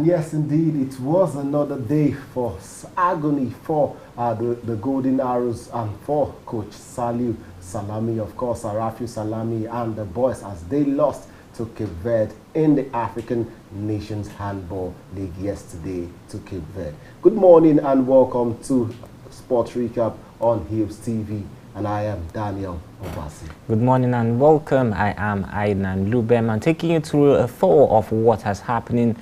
And yes, indeed, it was another day for agony for the Golden Arrows and for Coach Saliu Salami, of course, Rafiu Salami and the boys as they lost to Cape Verde in the African Nations Handball League yesterday to Cape Verde. Good morning and welcome to Sports Recap on Hibs TV. And I am Daniel Obasi. Good morning and welcome. I am Aidan Lubem. I'm taking you through a tour of what has happened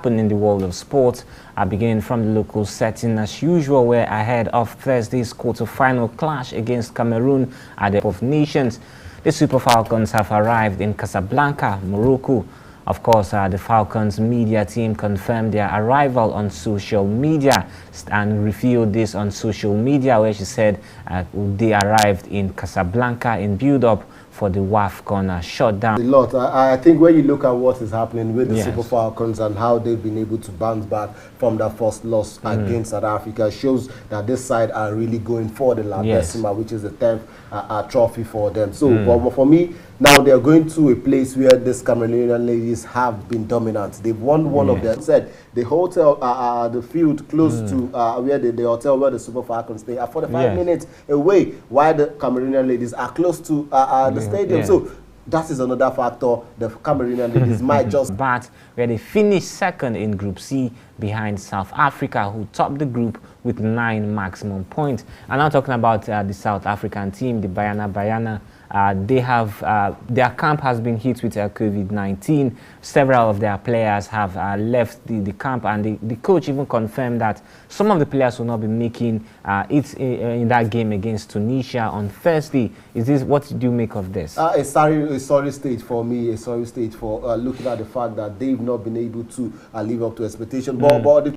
in the world of sports. Beginning from the local setting as usual, we're ahead of Thursday's quarter-final clash against Cameroon at the Cup of Nations. The Super Falcons have arrived in Casablanca, Morocco. Of course, the Falcons media team confirmed their arrival on social media and revealed this on social media, where she said they arrived in Casablanca in build-up for the WAFCON shutdown. A lot. I think when you look at what is happening with the Super Falcons and how they've been able to bounce back from that first loss against South Africa shows that this side are really going for the La Decima, which is the 10th trophy for them. So for me, now they're going to a place where these Cameroonian ladies have been dominant. They've won one of them. Said the hotel, the field close to where the hotel where the Super Falcons stay are 45 minutes away, while the Cameroonian ladies are close to the stadium. So that is another factor. The Cameroonian ladies might just... But where they finished second in Group C behind South Africa, who topped the group with 9 maximum points. And now talking about the South African team, the Banyana. They have their camp has been hit with COVID-19. Several of their players have left the camp, and the coach even confirmed that some of the players will not be making it in that game against Tunisia on Thursday. What do you make of this? A sorry stage for me. A sorry stage for looking at the fact that they've not been able to live up to expectation. But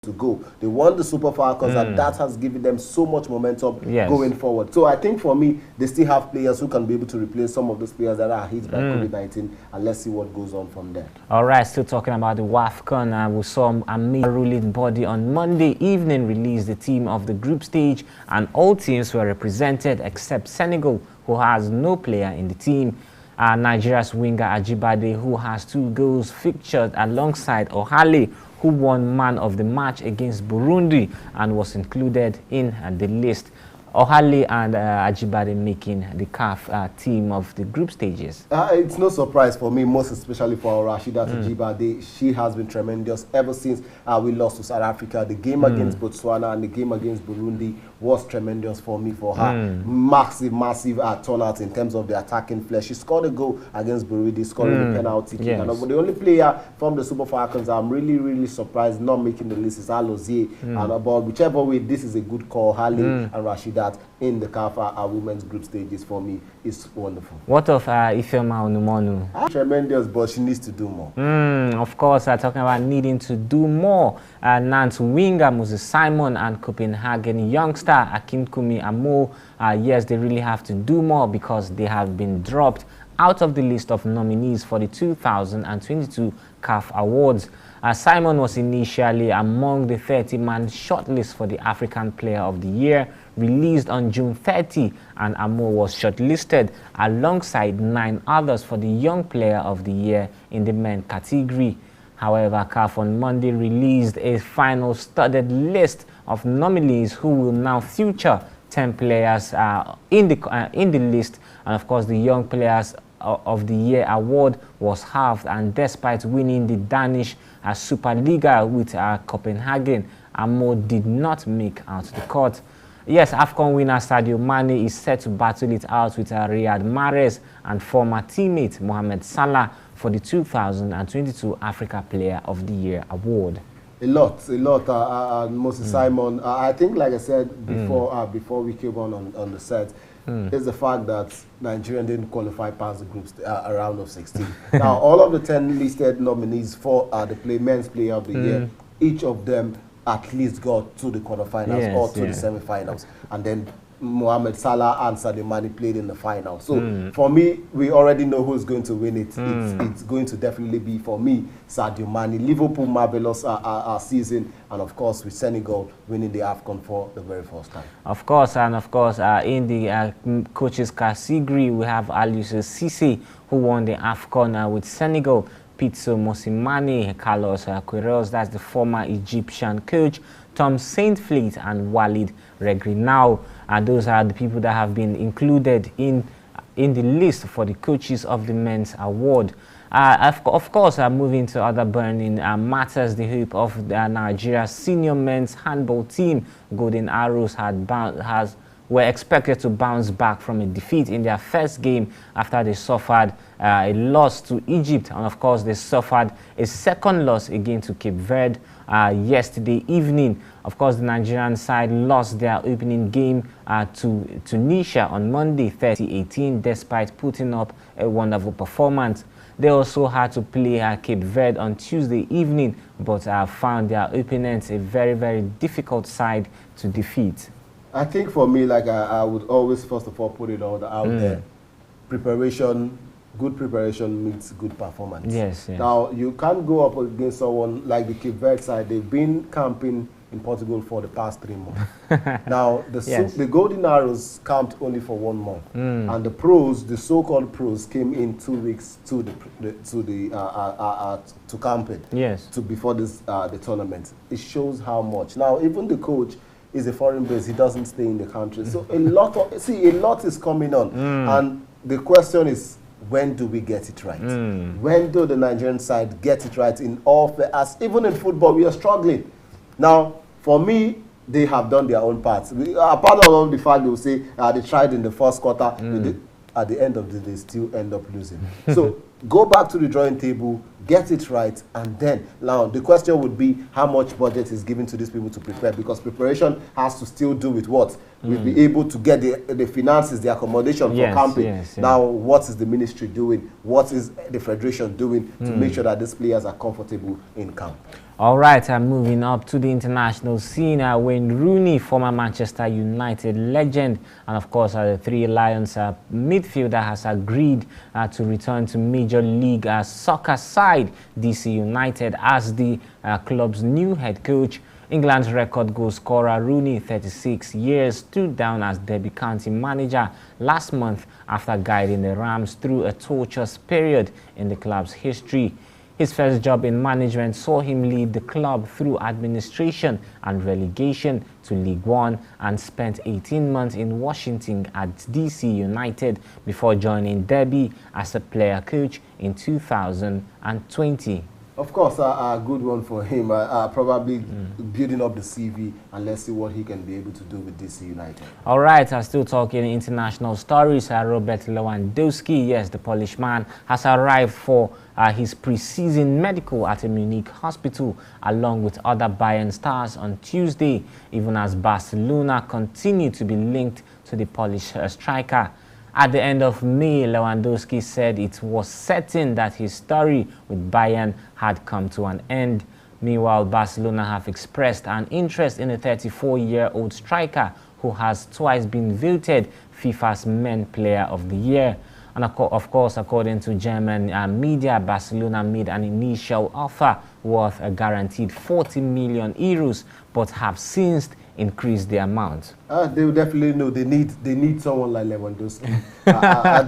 to go. They won the Super Falcons, and that has given them so much momentum going forward. So I think for me, they still have players who can be able to replace some of those players that are hit by COVID-19, and let's see what goes on from there. All right, still talking about the WAFCON, we saw a major ruling body on Monday evening release the team of the group stage, and all teams were represented except Senegal, who has no player in the team. Nigeria's winger Ajibade, who has 2 goals, featured alongside Ohale, who won man of the match against Burundi and was included in the list. Ohale and Ajibade making the CAF team of the group stages. It's no surprise for me, most especially for Rasheedat Ajibade. She has been tremendous ever since we lost to South Africa. The game against Botswana and the game against Burundi was tremendous for me, for her. Massive turnout in terms of the attacking flair. She scored a goal against Burundi, scoring the penalty kick. And the only player from the Super Falcons I'm really surprised not making the list is Alozie. And about whichever way, this is a good call. Hale and Rasheedat in the CAF women's group stages for me is wonderful. What of Ifeoma Onumonu? Tremendous, but she needs to do more. Of course, talking about needing to do more. Nantes winger Moses Simon and Copenhagen youngster Akinkunmi Amo, yes, they really have to do more because they have been dropped out of the list of nominees for the 2022 CAF Awards. Simon was initially among the 30-man shortlist for the African Player of the Year, released on June 30, and Amo was shortlisted alongside 9 others for the Young Player of the Year in the men category. However, CAF on Monday released a final studded list of nominees who will now feature 10 players in the list, and of course the Young Players of the Year award was halved, and despite winning the Danish Superliga with Copenhagen, Amo did not make out the cut. Yes, AFCON winner Sadio Mane is set to battle it out with Riyad Mahrez and former teammate Mohamed Salah for the 2022 Africa Player of the Year award. A lot. Moses Simon, I think, like I said before we came on the set, is the fact that Nigeria didn't qualify past the group round of 16. Now, all of the 10 listed nominees for the men's player of the year, each of them at least got to the quarterfinals or to the semi-finals. And then Mohamed Salah and Sadio Mane played in the final. So for me, we already know who's going to win it. It's going to definitely be, for me, Sadio Mane. Liverpool, marvelous season, and of course with Senegal winning the AFCON for the very first time. Of course, and of course in the coaches category, we have Aliou Cisse, who won the AFCON with Senegal. Pitso Mosimane, Carlos Queiroz, that's the former Egyptian coach, Tom Saintfiet, and Walid Regragui. And those are the people that have been included in the list for the coaches of the men's award. Of course, moving to other burning matters, the hope of the Nigeria senior men's handball team, Golden Arrows, were expected to bounce back from a defeat in their first game after they suffered a loss to Egypt. And of course, they suffered a second loss again to Cape Verde yesterday evening. Of course, the Nigerian side lost their opening game to Tunisia on Monday, 30-18, despite putting up a wonderful performance. They also had to play Cape Verde on Tuesday evening, but found their opponents a very, very difficult side to defeat. I think for me, like I would always first of all put it all out there. Preparation, good preparation means good performance. Yes. Now, you can't go up against someone like the Cape Verde side. They've been camping in Portugal for the past 3 months. Now, the Golden Arrows camped only for 1 month. And the pros, the so-called pros, came in 2 weeks to camp it. Yes. Before the tournament. It shows how much. Now, even the coach is a foreign base. He doesn't stay in the country. So a lot is coming on. And the question is, when do we get it right? When do the Nigerian side get it right in all as even in football, we are struggling. Now, for me, they have done their own part. Apart from the fact they will say they tried in the first quarter, at the end of the day, they still end up losing. So go back to the drawing table, get it right, and then now the question would be how much budget is given to these people to prepare, because preparation has to still do with what? We'll be able to get the finances, the accommodation for camping. Now, what is the ministry doing? What is the federation doing to make sure that these players are comfortable in camp? All right, moving up to the international scene, Wayne Rooney, former Manchester United legend, and of course the Three Lions midfielder, has agreed to return to Major League Soccer side DC United as the club's new head coach. England's record goal scorer Rooney, 36 years, stood down as Derby County manager last month after guiding the Rams through a tortuous period in the club's history. His first job in management saw him lead the club through administration and relegation to League One, and spent 18 months in Washington at DC United before joining Derby as a player coach in 2020. Of course, a good one for him. Probably building up the CV, and let's see what he can be able to do with DC United. All right, still talking international stories. Robert Lewandowski, yes, the Polish man, has arrived for his pre-season medical at a Munich hospital, along with other Bayern stars on Tuesday, even as Barcelona continue to be linked to the Polish striker. At the end of May, Lewandowski said it was certain that his story with Bayern had come to an end. Meanwhile, Barcelona have expressed an interest in a 34-year-old striker who has twice been voted FIFA's Men Player of the Year. And of course, according to German media, Barcelona made an initial offer worth a guaranteed 40 million euros, but have since increase the amount. They will definitely know they need someone like Lewandowski.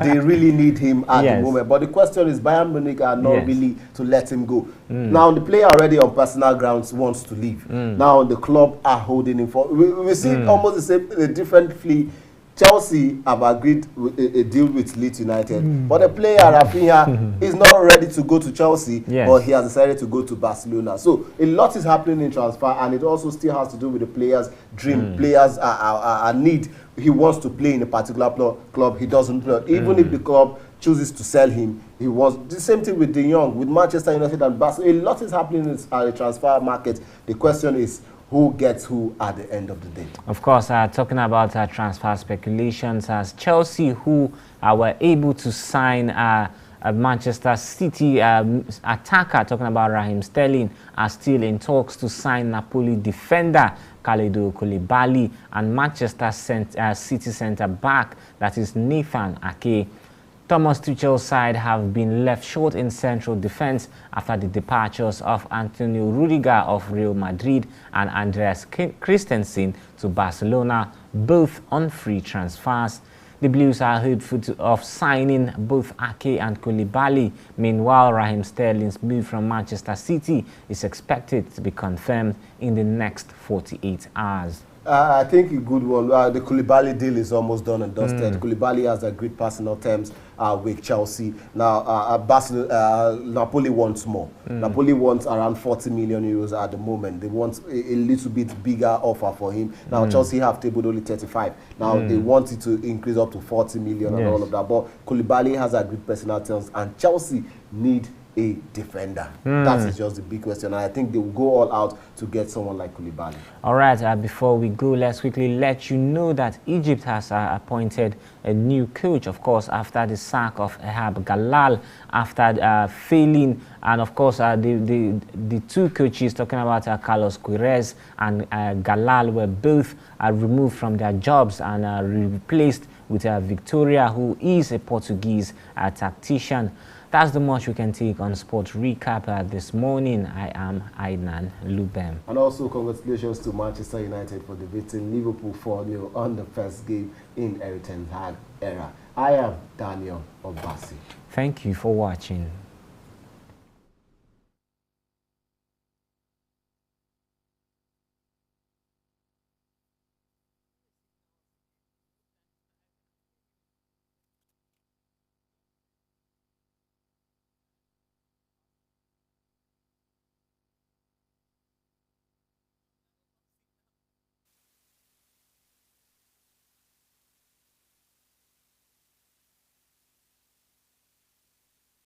They really need him at the moment. But the question is, Bayern Munich are not really to let him go. Now the player already on personal grounds wants to leave. Now the club are holding him for. We see almost the same, a different plea. Chelsea have agreed with a deal with Leeds United, but the player Rafinha is not ready to go to Chelsea, but he has decided to go to Barcelona. So a lot is happening in transfer, and it also still has to do with the player's dream. Players are need. He wants to play in a particular club. He doesn't play. Even if the club chooses to sell him, he wants. The same thing with De Jong, with Manchester United and Barcelona. A lot is happening in the transfer market. The question is, who gets who at the end of the day? Of course, talking about transfer speculations, as Chelsea, who were able to sign a Manchester City attacker, talking about Raheem Sterling, are still in talks to sign Napoli defender Kalidou Koulibaly and Manchester City centre-back, that is Nathan Ake. Thomas Tuchel's side have been left short in central defense after the departures of Antonio Rudiger of Real Madrid and Andreas Christensen to Barcelona, both on free transfers. The Blues are hopeful of signing both Ake and Koulibaly. Meanwhile, Raheem Sterling's move from Manchester City is expected to be confirmed in the next 48 hours. I think a good one. The Koulibaly deal is almost done and dusted. Koulibaly has agreed personal terms with Chelsea. Now, Napoli wants more. Napoli wants around 40 million euros at the moment. They want a little bit bigger offer for him. Now, Chelsea have tabled only 35. Now, they want it to increase up to 40 million and all of that. But Koulibaly has agreed personal terms, and Chelsea need a defender. That is just the big question. And I think they will go all out to get someone like Koulibaly. All right, before we go, let's quickly let you know that Egypt has appointed a new coach, of course, after the sack of Ehab Galal, after failing. And of course, the two coaches, talking about Carlos Queiroz and Galal, were both removed from their jobs and replaced with Victoria, who is a Portuguese tactician. That's the much we can take on Sports Recap this morning. I am Aidnan Lubem. And also congratulations to Manchester United for defeating Liverpool 4-0 on the first game in Erik ten Hag era. I am Daniel Obasi. Thank you for watching.